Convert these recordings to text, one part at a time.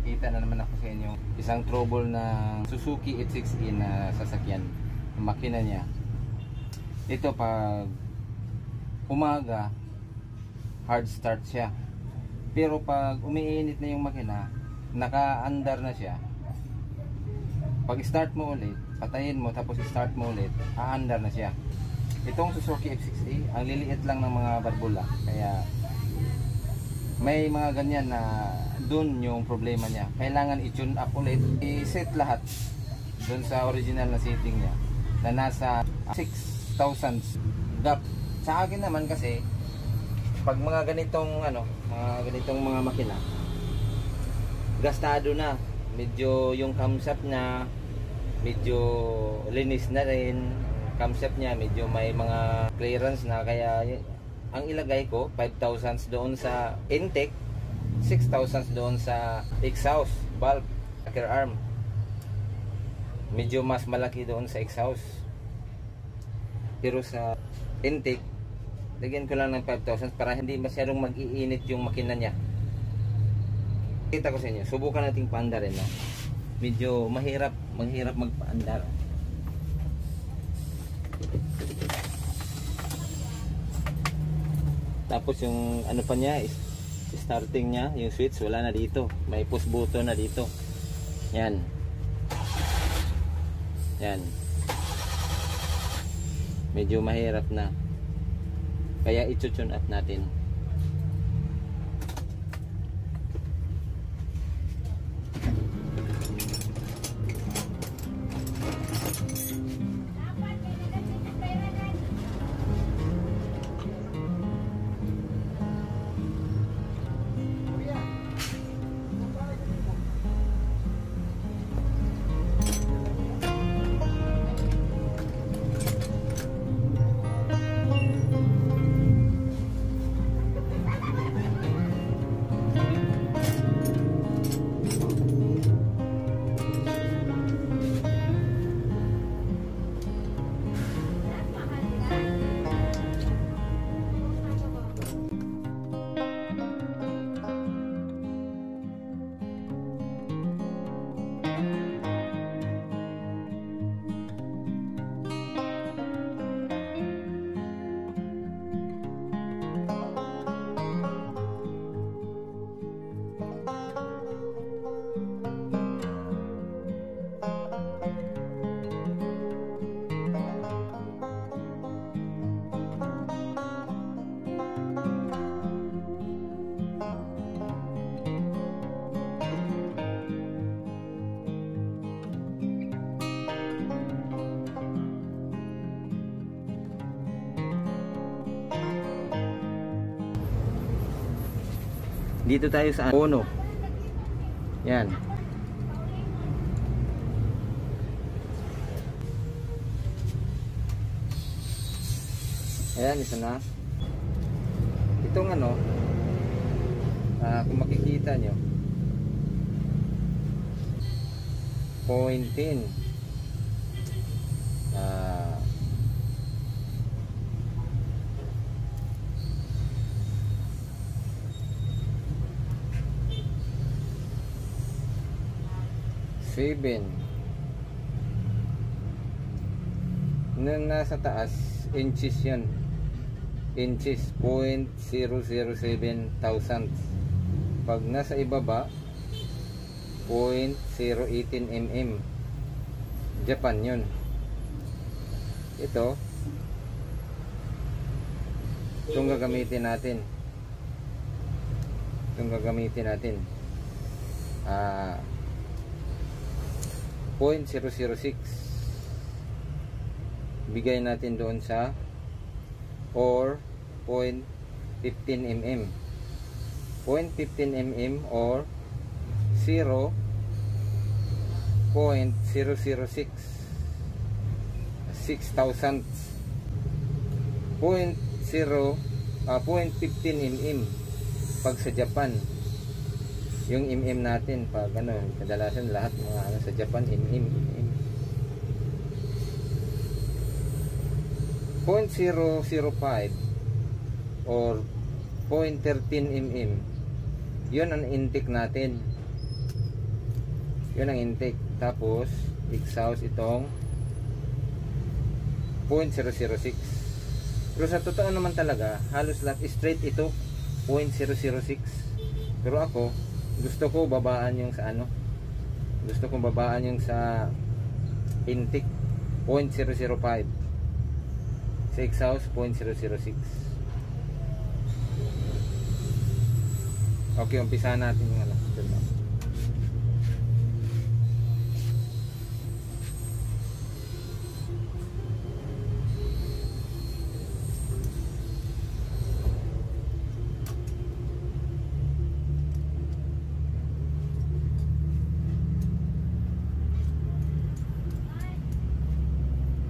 magpapakita na naman ako sa inyo isang trouble na Suzuki F6E na sasakyan, yung makina niya. Ito pag umaga hard start siya, pero pag umiinit na yung makina, naka-andar na siya. Pag start mo ulit, patayin mo tapos start mo ulit, aandar na siya. Itong Suzuki F6E, ang liliit lang ng mga barbula, kaya may mga ganyan na dun yung problema niya. Kailangan i-tune up ulit, i-set lahat dun sa original na setting niya na nasa 6,000 gap. Sa akin naman kasi pag mga ganitong mga makina, gastado na, medyo yung camshaft niya medyo linis na rin, camshaft niya medyo may mga clearance na, kaya ang ilagay ko 5,000 doon sa intake, 6,000 doon sa exhaust valve, rocker arm. Medyo mas malaki doon sa exhaust, pero sa intake lagyan ko lang ng 5,000 para hindi masyadong mag-iinit yung makina niya. Kita ko sa inyo, subukan nating paandarin, no? Medyo mahirap magpaandar. Tapos yung ano pa niya, starting niya, yung switch wala na dito, may push button na dito. Yan. Medyo mahirap na, kaya i-tune up natin. Dito tayo sa puno. Yan. Ayan, isa na. Itong kung makikita nyo, pointin. Seven. Nung nasa taas, inches yan. Inches, 0.007 thousand. Pag nasa ibaba, 0.018 mm. Japan yun. Itong gagamitin natin. 0.006 bigay natin doon sa, or 0.15 mm. 0.15 mm or 0.006 6,000. 0.15 mm pag sa Japan. Yung mm natin pag kadalasan lahat mga sa Japan mm. 0.005 or 0.13 mm, yun ang intake natin. Yun ang intake. Tapos exhaust itong 0.006. Pero sa totoo naman talaga, halos lahat straight ito 0.006. Pero ako gusto ko babaan yung sa ano, gusto kong babaan yung sa intake 0.005, sa exhaust 0.006. Okay, umpisa natin yung ano.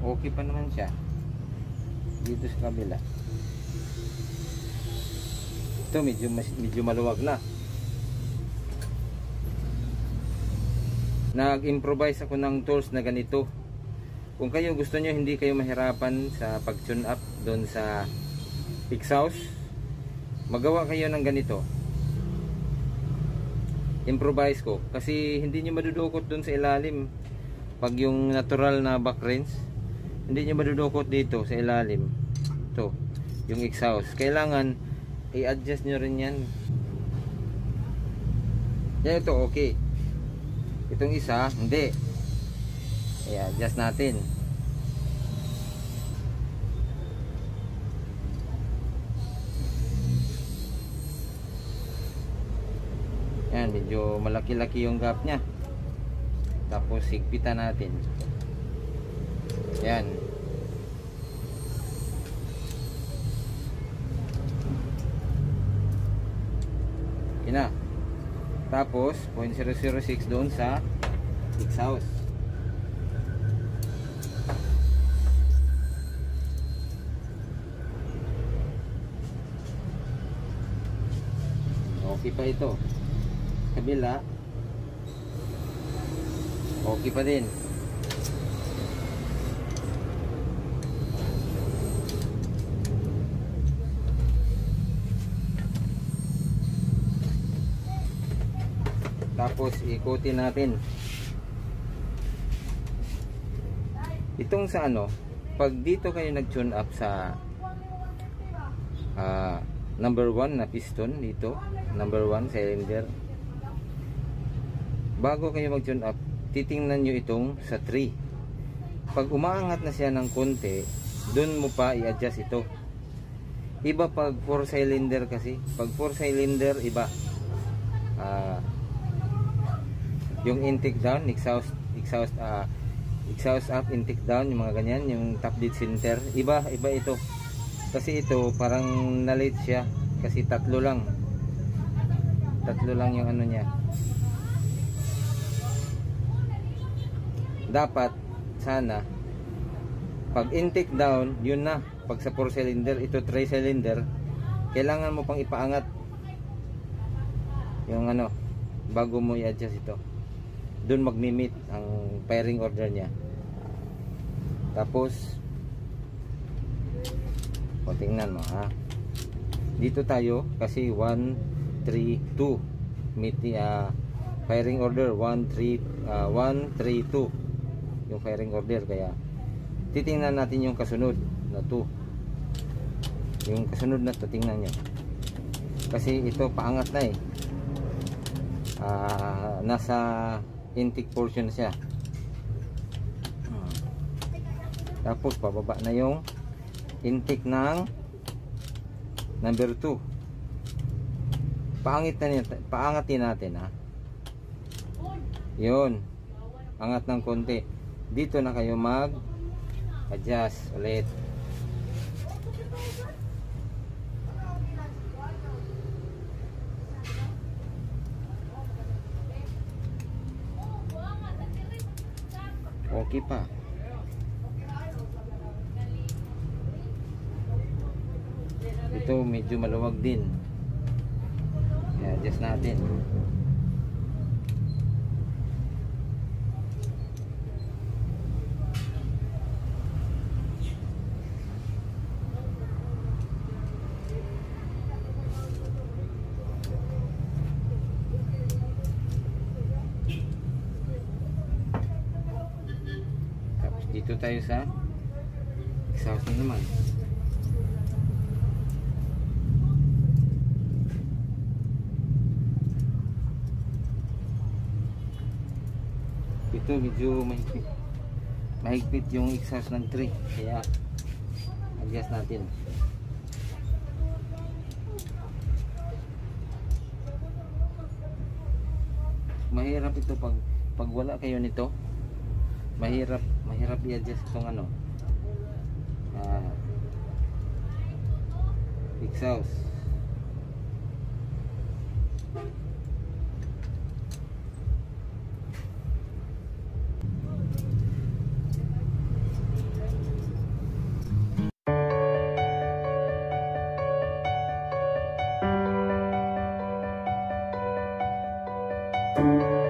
Okay pa naman siya dito sa kabila. Ito medyo maluwag na. Nag-improvise ako ng tools na ganito. Kung kayo gusto nyo hindi kayo mahirapan sa pag-tune up doon sa exhaust, magawa kayo ng ganito. Improvise ko kasi hindi nyo madudukot doon sa ilalim. Pag yung natural na back range, hindi nyo madudukot dito sa ilalim. Ito yung exhaust, kailangan i-adjust nyo rin yan. Yan, ito okay. Itong isa hindi, i-adjust natin. Yan, medyo malaki-laki yung gap nya. Tapos higpitan natin. Yan. Ina. Tapos 0.006 doon sa exhaust. Okay pa ito. Kabila. Okay pa din. Tapos ikutin natin itong sa ano. Pag dito kayo nag-tune up sa number 1 na piston, dito number 1 cylinder, bago kayo mag-tune up, titingnan nyo itong sa 3. Pag umaangat na siya ng konti, dun mo pa i-adjust ito. Iba pag 4 cylinder kasi. Pag 4 cylinder, iba. Yung intake down, exhaust up, intake down, yung mga ganyan, yung top dead center, iba ito. Kasi ito parang na-late siya kasi tatlo lang yung ano niya. Dapat sana pag intake down, yun na. Pag sa 4 cylinder, ito 3 cylinder, kailangan mo pang ipaangat yung ano bago mo i-adjust ito. Doon magmi-meet ang firing order niya. Tapos tingnan mo ha. Dito tayo kasi 1, 3, 2 meet firing order 1, 3, 2 yung firing order. Kaya titingnan natin yung kasunod na 2. Yung kasunod na to, tingnan nyo kasi ito paangat na nasa intake portion siya. Tapos pababa na yung intake ng number 2. Paangatin natin ha. Yun, angat ng konti. Dito na kayo mag adjust ulit. Okay pa. Ito medyo maluwag din. I-adjust natin. Dito tayo sa exhaust na naman. Ito medyo mahigpit yung exhaust ng 3, kaya adjust natin. Mahirap ito pag wala kayo nito, mahirap i-adjust itong ano, exhaust. Thank you.